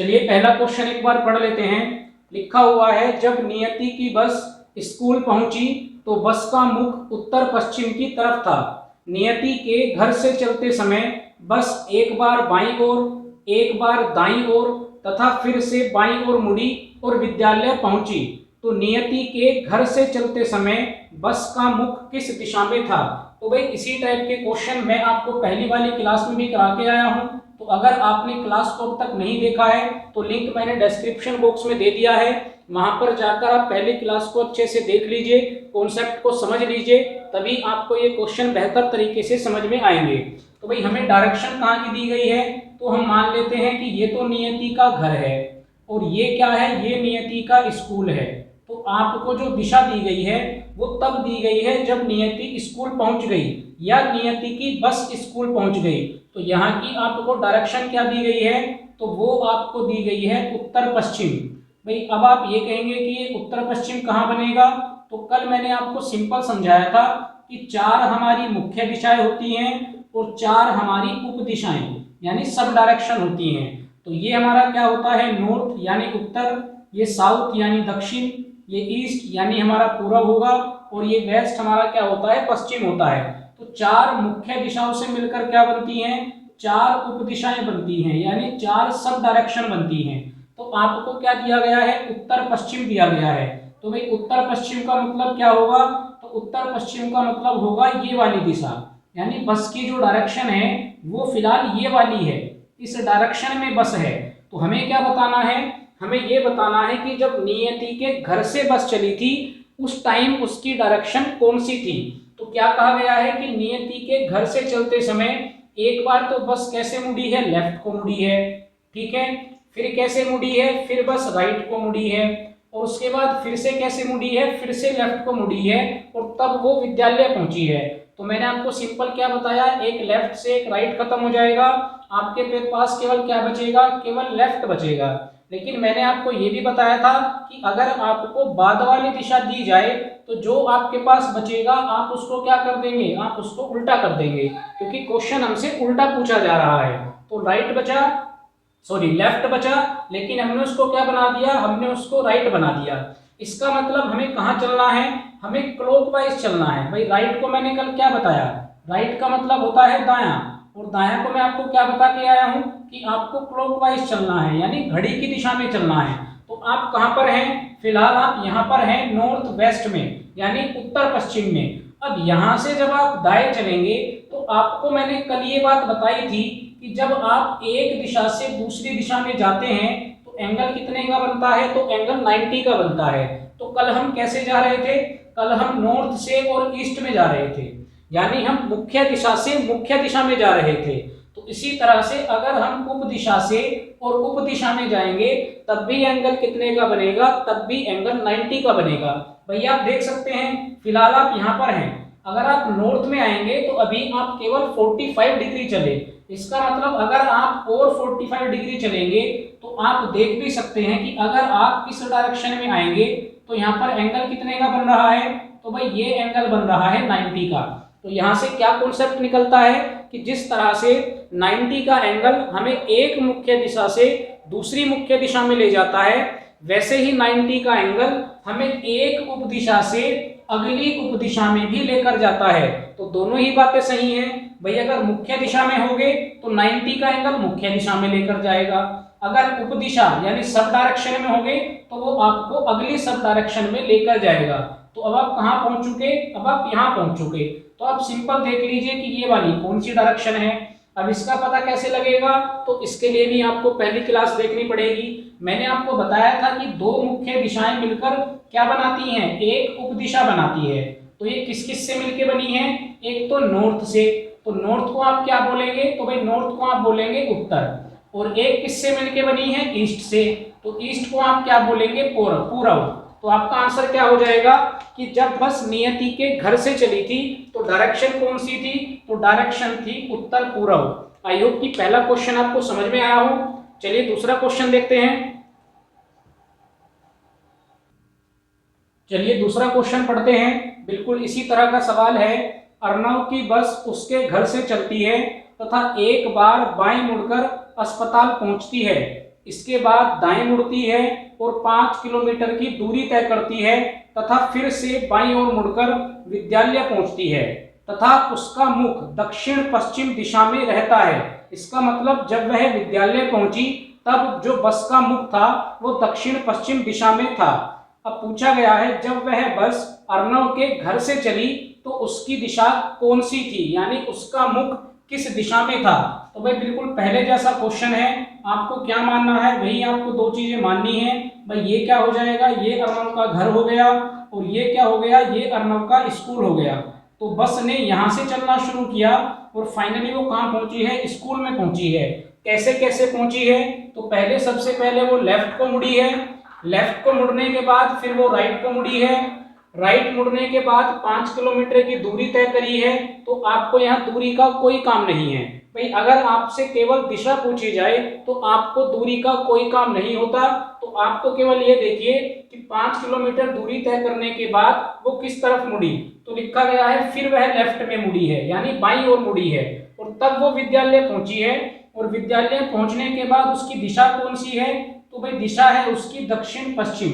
चलिए पहला क्वेश्चन एक बार पढ़ लेते हैं। लिखा हुआ है, जब नियति की बस स्कूल पहुंची तो बस का मुख उत्तर पश्चिम की तरफ था। नियति के घर से चलते समय बस एक बार बाईं ओर, एक बार दाईं ओर तथा फिर से बाईं ओर मुड़ी और विद्यालय पहुंची। तो नियति के घर से चलते समय बस का मुख किस दिशा में था? तो भाई इसी टाइप के क्वेश्चन मैं आपको पहली वाली क्लास में भी करा के आया हूं। तो अगर आपने क्लास को अब तक नहीं देखा है तो लिंक मैंने डिस्क्रिप्शन बॉक्स में दे दिया है, वहां पर जाकर आप पहली क्लास को अच्छे से देख लीजिए, कॉन्सेप्ट को समझ लीजिए, तभी आपको ये क्वेश्चन बेहतर तरीके से समझ में आएंगे। तो भाई हमें डायरेक्शन कहाँ की दी गई है? तो हम मान लेते हैं कि ये तो नियति का घर है और ये क्या है? ये नियति का स्कूल है। तो आपको जो दिशा दी गई है वो तब दी गई है जब नियति स्कूल पहुंच गई या नियति की बस स्कूल पहुंच गई। तो यहाँ की आपको डायरेक्शन क्या दी गई है? तो वो आपको दी गई है उत्तर पश्चिम। भाई अब आप ये कहेंगे कि ये उत्तर पश्चिम कहाँ बनेगा? तो कल मैंने आपको सिंपल समझाया था कि 4 हमारी मुख्य दिशाएं होती हैं और 4 हमारी उप दिशाएं यानी सब डायरेक्शन होती हैं। तो ये हमारा क्या होता है? नॉर्थ यानी उत्तर, ये साउथ यानी दक्षिण, ये ईस्ट यानी हमारा पूर्व होगा और ये वेस्ट हमारा क्या होता है? पश्चिम होता है। तो 4 मुख्य दिशाओं से मिलकर क्या बनती हैं? 4 उप दिशाएं बनती हैं यानी 4 सब डायरेक्शन बनती हैं। तो आपको क्या दिया गया है? उत्तर पश्चिम दिया गया है। तो भाई उत्तर पश्चिम का मतलब क्या होगा? तो उत्तर पश्चिम का मतलब होगा ये वाली दिशा, यानी बस की जो डायरेक्शन है वो फिलहाल ये वाली है, इस डायरेक्शन में बस है। तो हमें क्या बताना है? हमें ये बताना है कि जब नियति के घर से बस चली थी उस टाइम उसकी डायरेक्शन कौन सी थी। तो क्या कहा गया है कि नियति के घर से चलते समय एक बार तो बस कैसे मुड़ी है? लेफ्ट को मुड़ी है, ठीक है। फिर कैसे मुड़ी है? फिर बस राइट को मुड़ी है और उसके बाद फिर से कैसे मुड़ी है? फिर से लेफ्ट को मुड़ी है और तब वो विद्यालय पहुंची है। तो मैंने आपको सिंपल क्या बताया? एक लेफ्ट से एक राइट खत्म हो जाएगा, आपके पास केवल क्या बचेगा? केवल लेफ्ट बचेगा। लेकिन मैंने आपको ये भी बताया था कि अगर आपको बाद वाली दिशा दी जाए तो जो आपके पास बचेगा आप उसको क्या कर देंगे? आप उसको उल्टा कर देंगे, क्योंकि क्वेश्चन हमसे उल्टा पूछा जा रहा है। तो राइट बचा, सॉरी लेफ्ट बचा, लेकिन हमने उसको क्या बना दिया? हमने उसको राइट बना दिया। इसका मतलब हमें कहाँ चलना है? हमें क्लॉकवाइज चलना है। भाई राइट को मैंने कल क्या बताया? राइट का मतलब होता है दायां, और दायां को मैं आपको क्या बता के आया हूं कि आपको क्लॉकवाइज चलना है यानी घड़ी की दिशा में चलना है। तो आप कहां पर हैं? फिलहाल आप यहां पर हैं नॉर्थ वेस्ट में यानी उत्तर पश्चिम में। अब यहां से जब आप दाएं चलेंगे तो आपको मैंने कल ये बात बताई थी कि जब आप एक दिशा से दूसरी दिशा में जाते हैं तो एंगल कितने का बनता है? तो एंगल 90 का बनता है। तो कल हम कैसे जा रहे थे? कल हम नॉर्थ से और ईस्ट में जा रहे थे, यानी हम मुख्य दिशा से मुख्य दिशा में जा रहे थे। तो इसी तरह से अगर हम उप दिशा से और उप दिशा में जाएंगे तब भी एंगल कितने का बनेगा? तब भी एंगल 90 का बनेगा। भैया आप देख सकते हैं फिलहाल आप यहाँ पर हैं, अगर आप नॉर्थ में आएंगे तो अभी आप केवल 45 डिग्री चले। इसका मतलब अगर आप और 45 डिग्री चलेंगे तो आप देख भी सकते हैं कि अगर आप इस डायरेक्शन में आएंगे तो यहाँ पर एंगल कितने का बन रहा है? तो भाई ये एंगल बन रहा है 90 का। तो यहाँ से क्या कॉन्सेप्ट निकलता है कि जिस तरह से 90 का एंगल हमें एक मुख्य दिशा से दूसरी मुख्य दिशा में ले जाता है, वैसे ही 90 का एंगल हमें एक उप दिशा से अगली उप दिशा में भी लेकर जाता है। तो दोनों ही बातें सही हैं। भाई अगर मुख्य दिशा में होगे तो 90 का एंगल मुख्य दिशा में लेकर जाएगा, अगर उप दिशा यानी सब डायरेक्शन में होगे तो वो आपको अगली सब डायरेक्शन में लेकर जाएगा। तो अब आप कहाँ पहुंच चुके? अब आप यहाँ पहुंच चुके। तो आप सिंपल देख लीजिए कि ये वाली कौन सी डायरेक्शन है। अब इसका पता कैसे लगेगा? तो इसके लिए भी आपको पहली क्लास देखनी पड़ेगी। मैंने आपको बताया था कि 2 मुख्य दिशाएं मिलकर क्या बनाती हैं? एक उप दिशा बनाती है। तो ये किस किस से मिलकर बनी है? एक तो नॉर्थ से, तो नॉर्थ को आप क्या बोलेंगे? तो भाई नॉर्थ को आप बोलेंगे उत्तर। और एक किससे मिलकर बनी है? ईस्ट से, तो ईस्ट को आप क्या बोलेंगे? पूर्व। तो आपका आंसर क्या हो जाएगा कि जब बस नियति के घर से चली थी तो डायरेक्शन कौन सी थी? तो डायरेक्शन थी उत्तर पूर्व। आई होप कि पहला क्वेश्चन आपको समझ में आया हो। चलिए दूसरा क्वेश्चन देखते हैं। चलिए दूसरा क्वेश्चन पढ़ते हैं। बिल्कुल इसी तरह का सवाल है। अर्णव की बस उसके घर से चलती है तथा एक बार बाएं मुड़कर अस्पताल पहुंचती है। इसके बाद दाएं मुड़ती है और 5 किलोमीटर की दूरी तय करती है तथा फिर से बाईं ओर मुड़कर विद्यालय पहुंचती है तथा उसका मुख दक्षिण पश्चिम दिशा में रहता है। इसका मतलब जब वह विद्यालय पहुंची तब जो बस का मुख था वो दक्षिण पश्चिम दिशा में था। अब पूछा गया है जब वह बस अर्णव के घर से चली तो उसकी दिशा कौन सी थी, यानी उसका मुख किस दिशा में था। तो भाई बिल्कुल पहले जैसा क्वेश्चन है, आपको क्या मानना है, वही आपको दो चीजें माननी है। भाई ये क्या हो जाएगा, ये अर्णव का घर हो गया और ये क्या हो गया, ये अर्णव का स्कूल हो गया। तो बस ने यहाँ से चलना शुरू किया और फाइनली वो कहाँ पहुंची है, स्कूल में पहुंची है। कैसे कैसे पहुंची है, तो पहले सबसे पहले वो लेफ्ट को मुड़ी है, लेफ्ट को मुड़ने के बाद फिर वो राइट को मुड़ी है, राइट मुड़ने के बाद 5 किलोमीटर की दूरी तय करी है। तो आपको यहाँ दूरी का कोई काम नहीं है। भाई अगर आपसे केवल दिशा पूछी जाए तो आपको दूरी का कोई काम नहीं होता। तो आप तो केवल ये देखिए कि 5 किलोमीटर दूरी तय करने के बाद वो किस तरफ मुड़ी, तो लिखा गया है फिर वह लेफ्ट में मुड़ी है, यानी बाईं ओर मुड़ी है और तब वो विद्यालय पहुंची है। और विद्यालय पहुंचने के बाद उसकी दिशा कौन सी है, तो भाई दिशा है उसकी दक्षिण पश्चिम।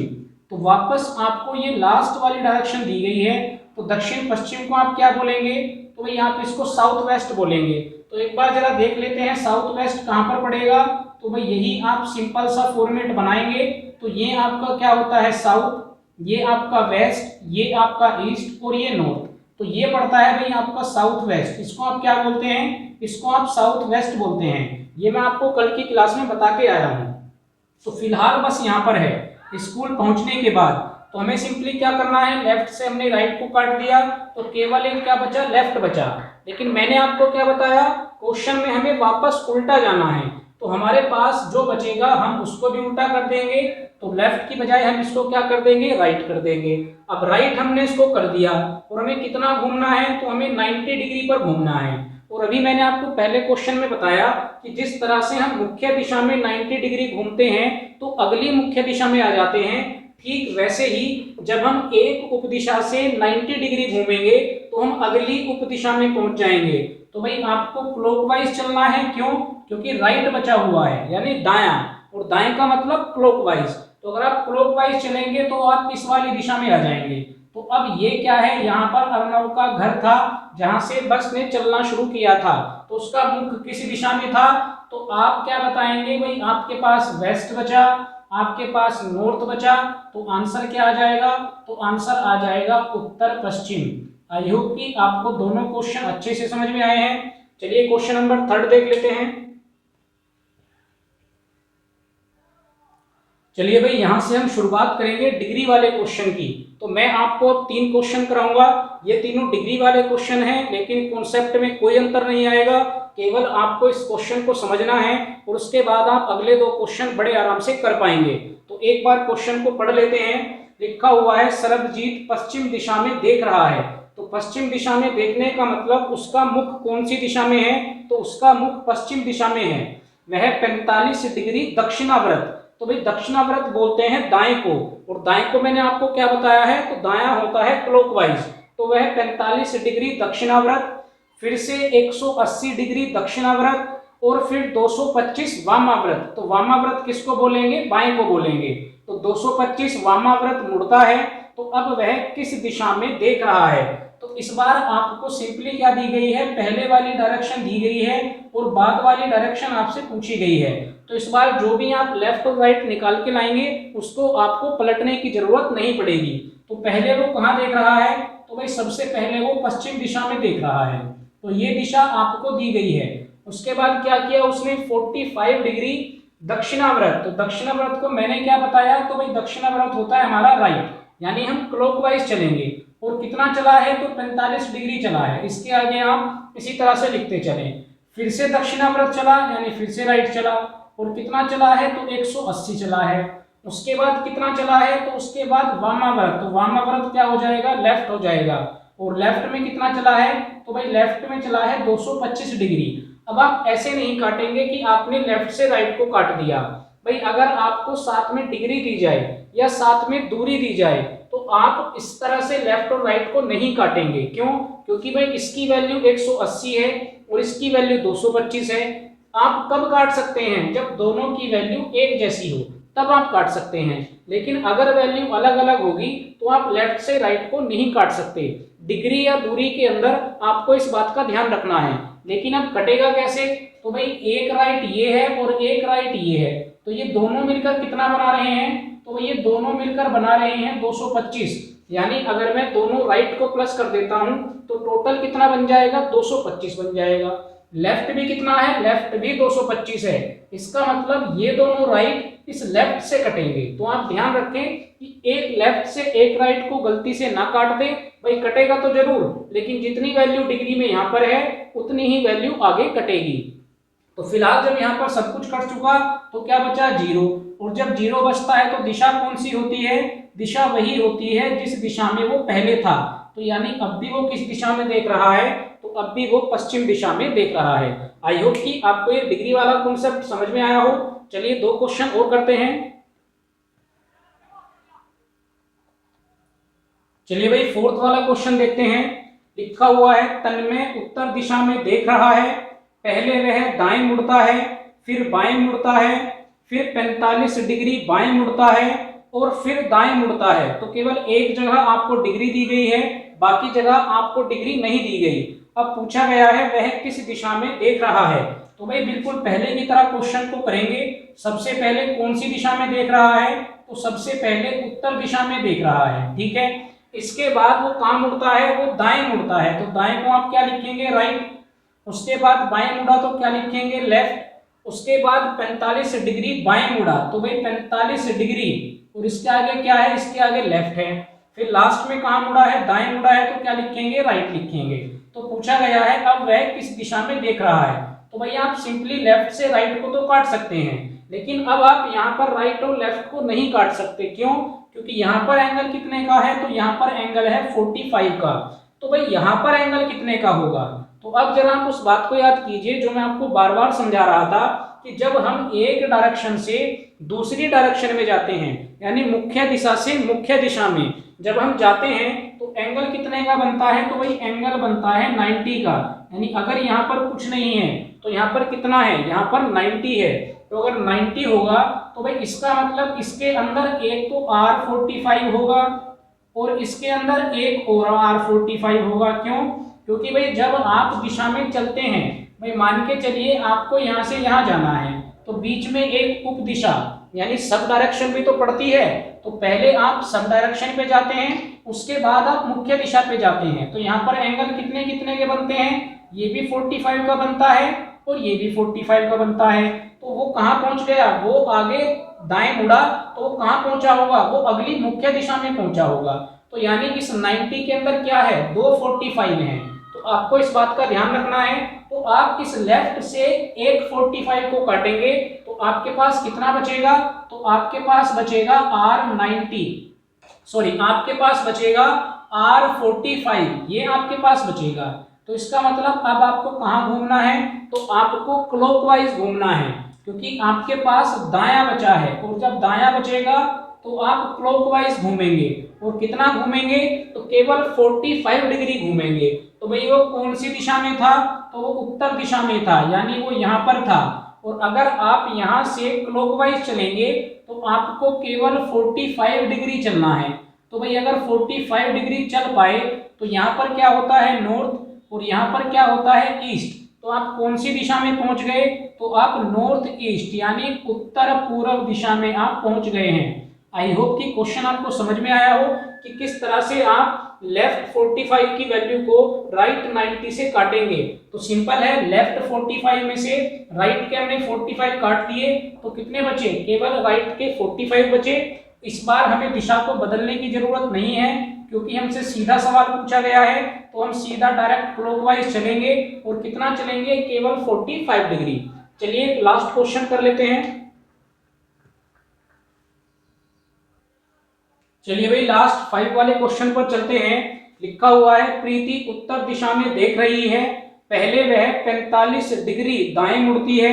तो वापस आपको ये लास्ट वाली डायरेक्शन दी गई है, तो दक्षिण पश्चिम को आप क्या बोलेंगे, तो भाई आप इसको साउथ वेस्ट बोलेंगे। तो एक बार जरा देख लेते हैं साउथ वेस्ट कहाँ पर पड़ेगा। तो भाई यही आप सिंपल सा फॉर्मेट बनाएंगे। तो ये आपका क्या होता है साउथ, ये आपका वेस्ट, ये आपका ईस्ट और ये नॉर्थ। तो ये पड़ता है भाई आपका साउथ वेस्ट। इसको आप क्या बोलते हैं, इसको आप साउथ वेस्ट बोलते हैं। ये मैं आपको कल की क्लास में बता के आया हूँ। तो फिलहाल बस यहाँ पर है स्कूल पहुंचने के बाद, तो हमें सिंपली क्या करना है, लेफ्ट से हमने राइट को काट दिया तो केवल एक क्या बचा, लेफ्ट बचा। लेकिन मैंने आपको क्या बताया, क्वेश्चन में हमें वापस उल्टा जाना है। तो हमारे पास जो बचेगा हम उसको भी उल्टा कर देंगे। तो लेफ्ट की बजाय हम इसको क्या कर देंगे, राइट कर देंगे। अब राइट हमने इसको कर दिया और हमें कितना घूमना है, तो हमें 90 डिग्री पर घूमना है। और अभी मैंने आपको पहले क्वेश्चन में बताया कि जिस तरह से हम मुख्य दिशा में 90 डिग्री घूमते हैं तो अगली मुख्य दिशा में आ जाते हैं, ठीक वैसे ही जब हम एक उपदिशा से 90 डिग्री घूमेंगे तो हम अगली उपदिशा में पहुंच जाएंगे। तो भाई आपको क्लॉकवाइज चलना है, क्यों, क्योंकि राइट बचा हुआ है यानी दायां, और दाएं का मतलब क्लॉकवाइज। तो अगर आप क्लॉकवाइज चलेंगे तो आप इस वाली दिशा में आ जाएंगे। तो अब ये क्या है, यहाँ पर अर्णव का घर था जहां से बस ने चलना शुरू किया था, तो उसका मुख किस दिशा में था। तो आप क्या बताएंगे, भाई आपके पास वेस्ट बचा, आपके पास नॉर्थ बचा, तो आंसर क्या आ जाएगा, तो आंसर आ जाएगा उत्तर पश्चिम। आई होप कि आपको दोनों क्वेश्चन अच्छे से समझ में आए हैं। चलिए क्वेश्चन नंबर 3 देख लेते हैं। चलिए भाई यहां से हम शुरुआत करेंगे डिग्री वाले क्वेश्चन की। तो मैं आपको अब 3 क्वेश्चन कराऊंगा, ये तीनों डिग्री वाले क्वेश्चन हैं, लेकिन कॉन्सेप्ट में कोई अंतर नहीं आएगा, केवल आपको इस क्वेश्चन को समझना है और उसके बाद आप अगले 2 क्वेश्चन बड़े आराम से कर पाएंगे। तो एक बार क्वेश्चन को पढ़ लेते हैं। लिखा हुआ है सरबजीत पश्चिम दिशा में देख रहा है। तो पश्चिम दिशा में देखने का मतलब उसका मुख कौन सी दिशा में है, तो उसका मुख पश्चिम दिशा में है। वह 45 डिग्री दक्षिणाव्रत, तो भाई दक्षिणाव्रत बोलते हैं दाएं को, और दाएं को मैंने आपको क्या बताया है, तो दायां होता है क्लॉकवाइज। तो वह 45 डिग्री दक्षिणाव्रत, फिर से 180 डिग्री दक्षिणाव्रत और फिर 225 वामाव्रत। तो वामाव्रत किसको बोलेंगे, बाएं को बोलेंगे। तो 225 वामाव्रत मुड़ता है। तो अब वह किस दिशा में देख रहा है। तो इस बार आपको सिंपली क्या दी गई है, पहले वाली डायरेक्शन दी गई है और बाद वाली डायरेक्शन आपसे पूछी गई है। तो इस बार जो भी आप लेफ्ट और राइट निकाल के लाएंगे उसको आपको पलटने की जरूरत नहीं पड़ेगी। तो पहले वो कहाँ देख रहा है, तो भाई सबसे पहले वो पश्चिम दिशा में देख रहा है। तो ये दिशा आपको दी गई है। उसके बाद क्या किया उसने, 45 डिग्री दक्षिणाव्रत। तो दक्षिणाव्रत को मैंने क्या बताया, तो भाई दक्षिणाव्रत होता है हमारा राइट, यानी हम क्लॉकवाइज चलेंगे। और कितना चला है, तो 45 डिग्री चला है। इसके आगे आप इसी तरह से लिखते चलें। फिर से दक्षिणाव्रत चला यानी फिर से राइट चला, और कितना चला है, तो 180 चला है। उसके बाद कितना चला है, तो उसके बाद वामाव्रत। तो वामाव्रत क्या हो जाएगा, लेफ्ट हो जाएगा। और लेफ्ट में कितना चला है, तो भाई लेफ्ट में चला है 225 डिग्री। अब आप ऐसे नहीं काटेंगे कि आपने लेफ्ट से राइट को काट दिया। भाई अगर आपको साथ में डिग्री दी जाए या साथ में दूरी दी जाए तो आप इस तरह से लेफ्ट और राइट को नहीं काटेंगे। क्यों, क्योंकि भाई इसकी वैल्यू 180 है और इसकी वैल्यू 225 है। आप कब काट सकते हैं? जब दोनों की वैल्यू एक जैसी हो तब आप काट सकते हैं, लेकिन अगर वैल्यू अलग अलग होगी तो आप लेफ्ट से राइट को नहीं काट सकते। डिग्री या दूरी के अंदर आपको इस बात का ध्यान रखना है। लेकिन अब कटेगा कैसे? तो भाई एक राइट ये है और एक राइट ये है, तो ये दोनों मिलकर कितना बना रहे हैं? तो ये दोनों मिलकर बना रहे हैं 225। यानी अगर मैं दोनों राइट को प्लस कर देता हूं तो टोटल कितना बन जाएगा? 225 बन जाएगा। लेफ्ट भी कितना है? लेफ्ट भी 225 है। इसका मतलब ये दोनों राइट इस लेफ्ट से कटेंगे। तो आप ध्यान रखें कि एक लेफ्ट से एक राइट को गलती से ना काट दे। भाई कटेगा तो जरूर, लेकिन जितनी वैल्यू डिग्री में यहाँ पर है उतनी ही वैल्यू आगे कटेगी। तो फिलहाल जब यहाँ पर सब कुछ कट चुका तो क्या बचा? 0। और जब 0 बचता है तो दिशा कौन सी होती है? दिशा वही होती है जिस दिशा में वो पहले था। तो यानी अब भी वो किस दिशा में देख रहा है? तो अब भी वो पश्चिम दिशा में देख रहा है। आई होप कि आपको ये डिग्री वाला कॉन्सेप्ट समझ में आया हो। चलिए 2 क्वेश्चन और करते हैं। चलिए भाई 4th वाला क्वेश्चन देखते हैं। लिखा हुआ है तन्मय उत्तर दिशा में देख रहा है, पहले वह दाएं मुड़ता है, फिर बाएं मुड़ता है, फिर 45 डिग्री बाएं मुड़ता है और फिर दाएं मुड़ता है। तो केवल एक जगह आपको डिग्री दी गई है, बाकी जगह आपको डिग्री नहीं दी गई। अब पूछा गया है वह किस दिशा में देख रहा है। तो भाई बिल्कुल पहले की तरह क्वेश्चन को करेंगे। सबसे पहले कौन सी दिशा में देख रहा है? तो सबसे पहले उत्तर दिशा में देख रहा है, ठीक है। इसके बाद वो कहाँ मुड़ता है? वो दाएं मुड़ता है, तो दाएं को आप क्या लिखेंगे? राइट। उसके बाद बाएं मुड़ा तो क्या लिखेंगे? लेफ्ट। उसके बाद 45 डिग्री बाएं मुड़ा, तो भाई 45 डिग्री और इसके आगे क्या है? इसके आगे लेफ्ट है। फिर लास्ट में कहाँ मुड़ा है? दाएं मुड़ा है, तो क्या लिखेंगे? राइट लिखेंगे। तो पूछा गया है अब वह किस दिशा में देख रहा है। तो भाई आप सिंपली लेफ्ट से राइट को तो काट सकते हैं, लेकिन अब आप यहाँ पर राइट और लेफ्ट को नहीं काट सकते। क्यों? क्योंकि यहाँ पर एंगल कितने का है? तो यहाँ पर एंगल है 45 का। तो भाई यहाँ पर एंगल कितने का होगा? तो अब जरा आप उस बात को याद कीजिए जो मैं आपको बार बार समझा रहा था कि जब हम एक डायरेक्शन से दूसरी डायरेक्शन में जाते हैं, यानी मुख्य दिशा से मुख्य दिशा में जब हम जाते हैं तो एंगल कितने का बनता है? तो भाई एंगल बनता है 90 का। यानी अगर यहाँ पर कुछ नहीं है तो यहाँ पर कितना है? यहाँ पर 90 है। तो अगर 90 होगा तो भाई इसका मतलब इसके अंदर एक तो R45 होगा और इसके अंदर एक और R45 होगा। क्यों? क्योंकि भाई जब आप दिशा में चलते हैं, भाई मान के चलिए आपको यहाँ से यहाँ जाना है, तो बीच में एक उप दिशा यानी सब डायरेक्शन भी तो पड़ती है। तो पहले आप सब डायरेक्शन पे जाते हैं, उसके बाद आप मुख्य दिशा पे जाते हैं। तो यहाँ पर एंगल कितने कितने के बनते हैं? ये भी 45 का बनता है और ये भी 45 का बनता है। तो वो कहाँ पहुंच गया? वो आगे दाएं मुड़ा तो वो कहाँ पहुंचा होगा? वो अगली मुख्य दिशा में पहुंचा होगा। तो यानी इस 90 के अंदर क्या है? 2 45 है। तो आपको इस बात का ध्यान रखना है। तो आप इस लेफ्ट से एक 45 को काटेंगे तो आपके पास कितना बचेगा? तो आपके पास बचेगा R90, सॉरी आपके पास बचेगा R45, ये आपके पास बचेगा। तो इसका मतलब अब आपको कहाँ घूमना है? तो आपको क्लॉकवाइज घूमना है, क्योंकि आपके पास दायां बचा है और जब दायां बचेगा तो आप क्लॉकवाइज घूमेंगे। और कितना घूमेंगे? तो केवल 45 डिग्री घूमेंगे। तो भाई वो कौन सी दिशा में था? तो वो उत्तर दिशा में था, यानी वो यहाँ पर था। और अगर आप यहाँ से क्लॉकवाइज चलेंगे तो आपको केवल 45 डिग्री चलना है। तो भाई अगर 45 डिग्री चल पाए तो यहाँ पर क्या होता है? नॉर्थ, और यहाँ पर क्या होता है? ईस्ट। तो आप कौन सी दिशा में पहुंच गए? तो आप नॉर्थ ईस्ट यानी उत्तर पूर्व दिशा में आप पहुंच गए हैं। आई होप कि क्वेश्चन आपको समझ में आया हो कि किस तरह से आप लेफ्ट 45 की वैल्यू को राइट 90 से काटेंगे। तो सिंपल है, लेफ्ट 45 में से राइट के हमने 45 काट दिए तो कितने बचे? केवल राइट के 45 बचे। इस बार हमें दिशा को बदलने की जरूरत नहीं है, क्योंकि हमसे सीधा सवाल पूछा गया है। तो हम सीधा डायरेक्ट क्लॉकवाइज चलेंगे और कितना चलेंगे? केवल 45 डिग्री। चलिए लास्ट क्वेश्चन कर लेते हैं। चलिए भाई लास्ट 5 वाले क्वेश्चन पर चलते हैं। लिखा हुआ है प्रीति उत्तर दिशा में देख रही है, पहले वह 45 डिग्री दाएं मुड़ती है,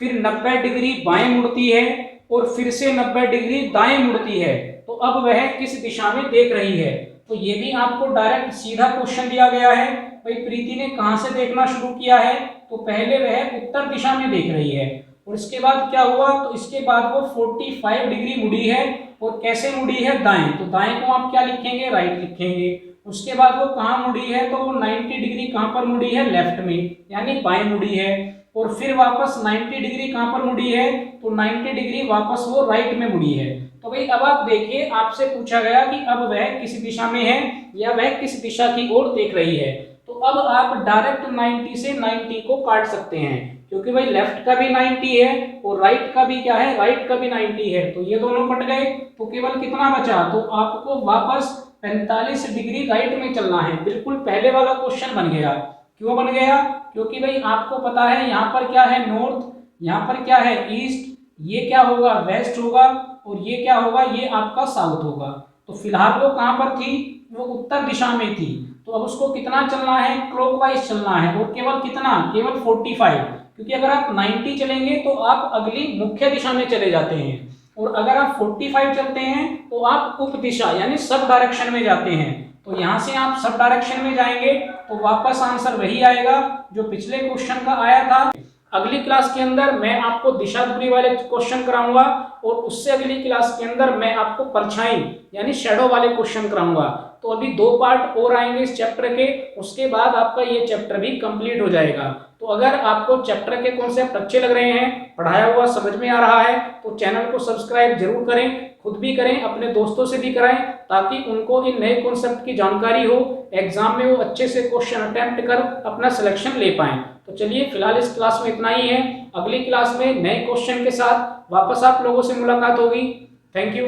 फिर 90 डिग्री बाएं मुड़ती है और फिर से 90 डिग्री दाएं मुड़ती है। तो अब वह किस दिशा में देख रही है? तो ये भी आपको डायरेक्ट सीधा क्वेश्चन दिया गया है। भाई प्रीति ने कहां से देखना शुरू किया है? तो पहले वह उत्तर दिशा में देख रही है। और इसके बाद क्या हुआ, तो इसके बाद वो 45 डिग्री मुड़ी है। और कैसे मुड़ी है, दाएं, तो दाएं को आप क्या लिखेंगे, राइट लिखेंगे। उसके बाद वो कहाँ मुड़ी है, तो वो 90 डिग्री कहाँ पर मुड़ी है, लेफ्ट में, यानी बाएं मुड़ी है। और फिर वापस 90 डिग्री कहाँ पर मुड़ी है, तो 90 डिग्री वापस वो राइट में मुड़ी है। तो भाई अब आप देखिए, आपसे पूछा गया कि अब वह किस दिशा में है या वह किस दिशा की ओर देख रही है। तो अब आप डायरेक्ट 90 से 90 को काट सकते हैं, क्योंकि भाई लेफ्ट का भी 90 है और राइट का भी क्या है, राइट का भी 90 है। तो ये दोनों कट गए, तो केवल कितना बचा, तो आपको वापस 45 डिग्री राइट में चलना है। बिल्कुल पहले वाला क्वेश्चन बन गया। क्यों बन गया, क्योंकि भाई आपको पता है यहाँ पर क्या है, नॉर्थ, यहाँ पर क्या है, ईस्ट, ये क्या होगा, वेस्ट होगा, और ये क्या होगा, ये आपका साउथ होगा। तो फिलहाल वो कहाँ पर थी, वो उत्तर दिशा में थी। तो अब उसको कितना चलना है, क्लॉकवाइज चलना है। और केवल कितना, केवल 45, क्योंकि अगर आप 90 चलेंगे तो आप अगली मुख्य दिशा में चले जाते हैं, और अगर आप 45 चलते हैं तो आप उप दिशा यानी सब डायरेक्शन में जाते हैं। तो यहाँ से आप सब डायरेक्शन में जाएंगे तो वापस आंसर वही आएगा जो पिछले क्वेश्चन का आया था। अगली क्लास के अंदर मैं आपको दिशा दूरी वाले क्वेश्चन कराऊंगा, और उससे अगली क्लास के अंदर मैं आपको परछाई यानी शैडो वाले क्वेश्चन कराऊंगा। तो अभी 2 पार्ट और आएंगे इस चैप्टर के, उसके बाद आपका ये चैप्टर भी कंप्लीट हो जाएगा। तो अगर आपको चैप्टर के कॉन्सेप्ट अच्छे लग रहे हैं, पढ़ाया हुआ समझ में आ रहा है, तो चैनल को सब्सक्राइब जरूर करें, खुद भी करें, अपने दोस्तों से भी कराएं, ताकि उनको इन नए कॉन्सेप्ट की जानकारी हो, एग्जाम में वो अच्छे से क्वेश्चन अटेम्प्ट कर अपना सिलेक्शन ले पाएं। तो चलिए फिलहाल इस क्लास में इतना ही है। अगली क्लास में नए क्वेश्चन के साथ वापस आप लोगों से मुलाकात होगी। Thank you.